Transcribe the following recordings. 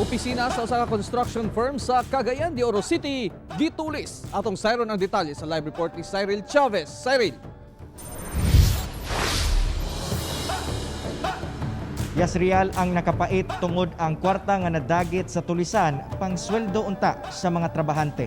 Opisina sa usa ka construction firm sa Cagayan de Oro City gitulis. Atong sayron ang detalye sa live report ni Cyril Chavez. Cyril. Yasrial ang nakapait tungod ang kwarta nga nadagit sa tulisan pang sweldo unta sa mga trabahante.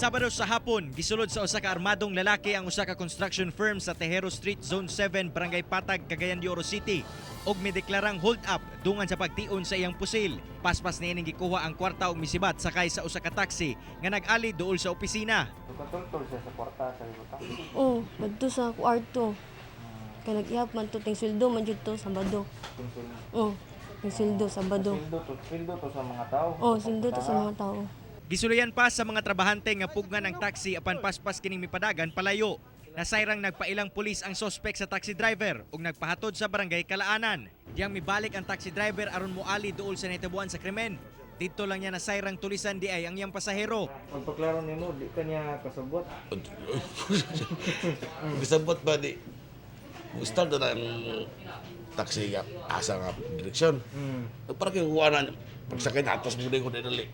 Sabado sa hapon, gisulod sa usa ka armadong lalaki ang usa ka construction firm sa Tejero Street, Zone 7, Barangay Patag, Cagayan de Oro City og mideklarang hold up dungan sa pagtion sa iyang pusil. Paspas niining gikuha ang kwarta og misibat sakay sa usa ka taxi nga nag-ali duol sa opisina. Tutol siya sa kwarta sa libutan. Oo, nagto sa kwarto. Kaya nag-ihap man to, ting sweldo man jud to, Sabado. Oo, ting sweldo, Sabado. Sweldo to sa mga tao. Oo, sweldo to sa mga tao. Gisulayan pa sa mga trabahante nga pugnan ang taxi apan paspas kining mipadagan palayo. Nasayrang nagpailang pulis ang sospek sa taxi driver ug nagpahatod sa barangay Kalaanan. Diyang mibalik ang taxi driver aron moali duol sa nahitabuan sa krimen. Dito lang niya nasayrang tulisan di ay ang iyang pasahero. Pagpaklaro nimo, di ka niya kasabot. Gisabot ba di? Start na ang taxi nga asa nga direksyon. Para kayo kuwanan, pagsakay na atas mo ko dali.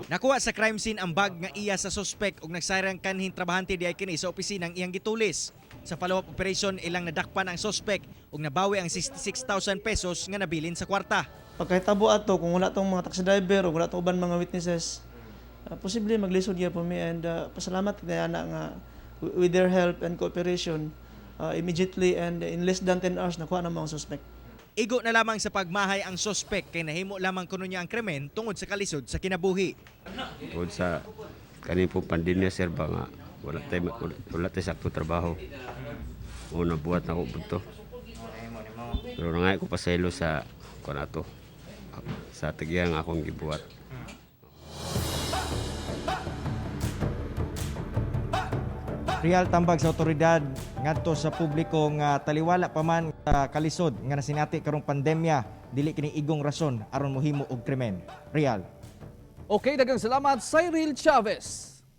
Nakuha sa crime scene ang bag nga iya sa suspek ug nagsayrang kanhin trabahante di ay kini sa opisinang iyang gitulis. Sa follow-up operation ilang nadakpan ang suspek ug nabawi ang 66,000 pesos nga nabilin sa kwarta. Pagkahitabo ato kung wala tong mga taxi driver o wala tong uban mga witnesses, posible maglisod gyud po mi and pasalamat kay ana nga with their help and cooperation immediately and in less than 10 hours nakuha na mga suspect. Igo na lamang sa pagmahay ang suspek kay nahimo lamang kuno niya ang krimen tungod sa kalisod sa kinabuhi. Tungod sa kanin po pandemya sir ba nga wala tayo sakto trabaho. Una buhat na ko bunto. Pero nangay ko pasaylo sa kunato sa tagyang akong gibuhat. Real tambag sa otoridad ngadto sa publiko nga taliwala pa man sa kalisod nga nasinati karong pandemya dili kini igong rason aron mohimo og krimen. Real. Okay, daghang salamat Cyril Chavez.